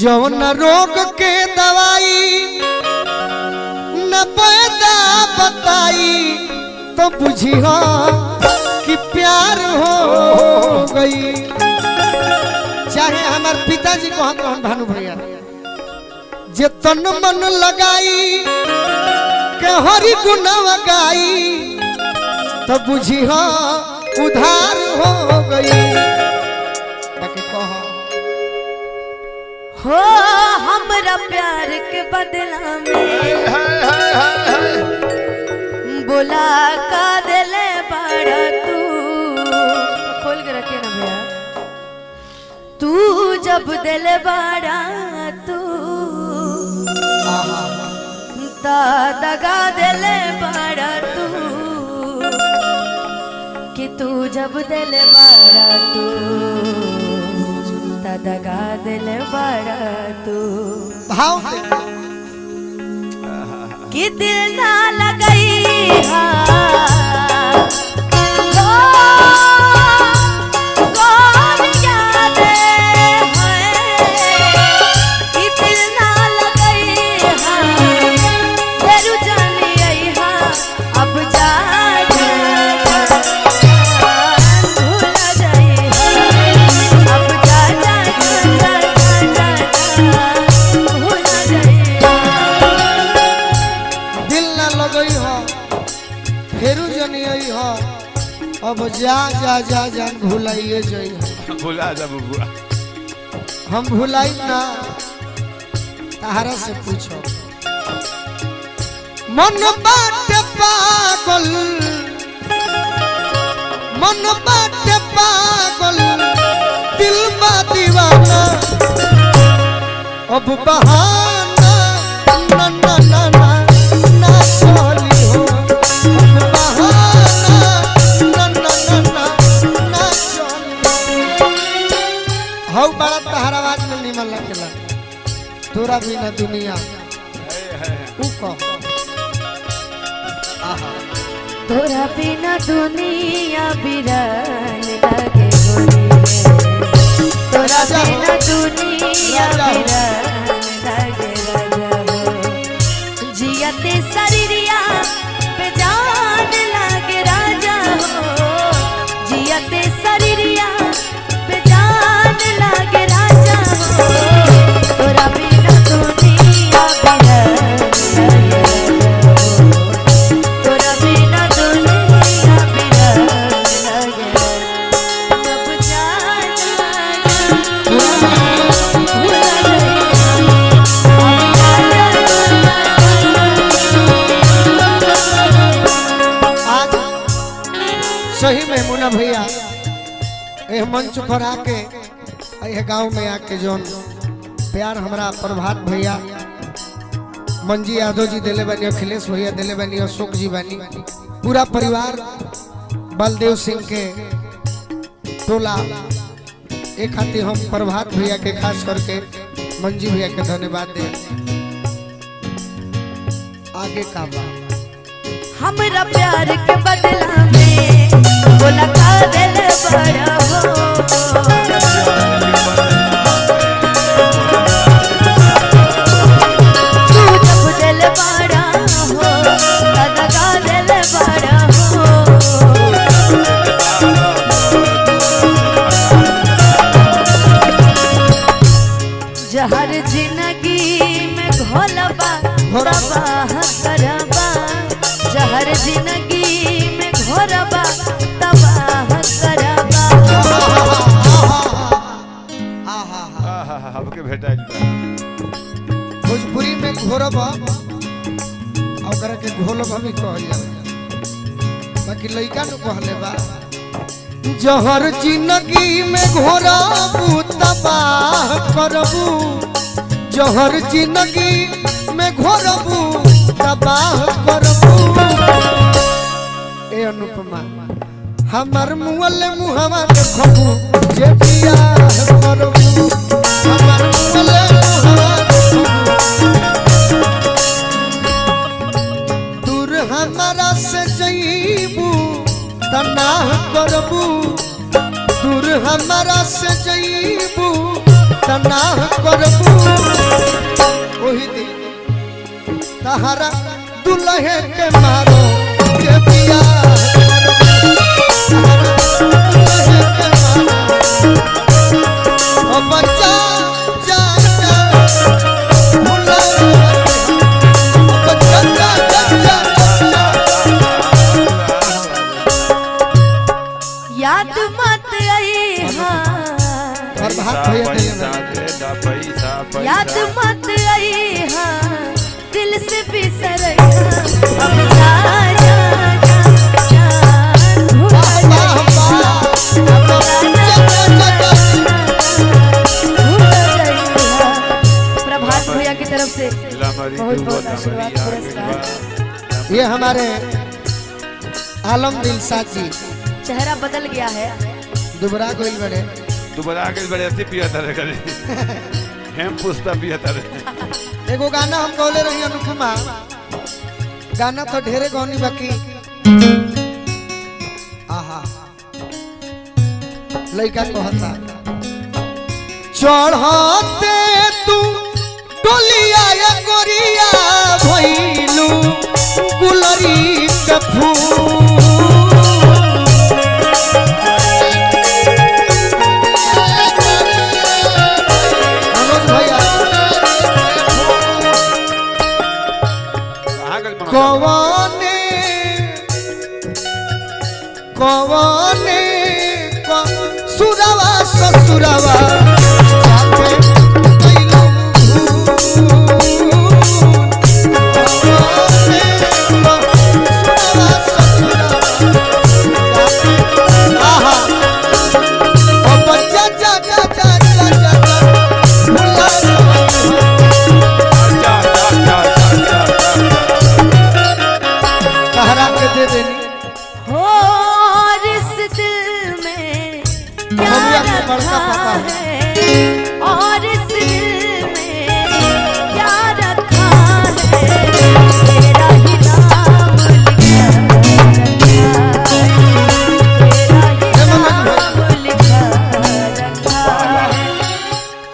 जौन रोग के दवाई न पैदा बताई तो बुझी हो कि प्यार हो गई। चाहे हमार पिताजी कहन भानु भैया जे तन मन लगाई के हरि गुणवा गाई तो बुझी हो उधार हो गई। बाकी कहो हो हमरा प्यार के बदला में बोला का दिले बड़ा तू खोल के रखे ना भैया तू जब दिले बड़ा तू ता दगा दिले बड़ा तू कि तू जब दिले बड़ा तू ता दगा दिले बड़ा तू भाव कि दिल ना लगई अब जा जा जा जान भुलाइए जाई भुला जा बुआ हम भुलाई ना तारा से पूछो मन बाट पागल दिल बा दीवाना अब बहाना ना ना ना ना ना चली हो हौ बड़ा तहरा आवाज में निमन लगेला तोरा बिना दुनिया ऊ कह आहा तोरा बिना दुनिया बिरान लगे गोरी रे तोरा बिना दुनिया बिरान लगे राजा हो जियते शरीरिया पे जान लगे राजा हो जियते शरीरिया पे जान लगे राजा हो तोरा बिना दुनिया बिरान लगे तोरा बिना दुनिया बिरान लगे अब सही में मुन्ना भैया यह मंच पर आके यह गांव में आके जोन प्यार हमारा प्रभात भैया मंजी यादव जी दिले बनी अखिलेश भैया दिले बनी अशोक जी बनी पूरा परिवार बलदेव सिंह के टोला एक खातिर हम प्रभात भैया के खास करके मंजी भैया के धन्यवाद दे। आगे का बात हमरा प्यार के बदला में बोला का दिल बड़ा हो तू जब दिल बड़ा हो दगा दिल बड़ा हो जहर जिंदगी में घोलबा तबाह करबा जहर जिंदगी में घोरबा तबाह करबा हमके भेटाइल भोजपुरी में घोरबा ओकरा के घोलबा भी कहल जाला बाकी लइका न कहले बा जहर जिंदगी में घोरबू तबाह करबू जहर जिंदगी में घोरबू तबाह करबू ए अनुपमा हमर मुअल मुहवा देखबू जे बियाह करबू हमर मुअल मुहवा दूर हमरा से जईबू तनाह करबू दूर हमरा से जईबू तनाह करबू वही दिन तहारा दुल्हे के मारो के पिया बच्चा याद मत आई याद मत आई दिल से बिसर अब जा जा जा प्रभात भैया की तरफ से बहुत बहुत आशीर्वाद पुरस्कार। ये हमारे आलम दिलसाद जी चेहरा बदल गया है दुबरा गोइल बड़े ऐसे पिया था करे हम पुष्पा पिया था एगो गाना हम गौले रही अनुपमा गाना तो ढेरे गौनी बाकी आहा लइका कहता चढ़ते तू टोलिया या गोरिया भइलू गुलरी के फूल कवाने कवाने सुरवा ससुरवा जाके कैलू कवाने सुरवा ससुरवा जाके आहा ओ बच्चा जा जा जा जा जा भुला दे देनी हो इस दिल में क्या रखा है और इस दिल में क्या रखा है तेरा ही नाम लिखा रखा है तेरा ही नाम लिखा रखा है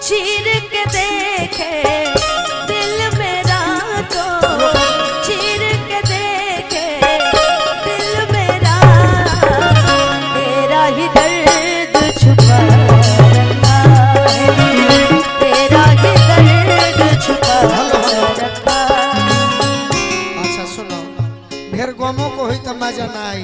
चीर के देखे दिल मेरा तो चीर के देखे ही दर्द छुपा रखा है तेरा ही दर्द छुपा रखा। अच्छा सुनो ढेर गमों को हुई तो मजा ना आई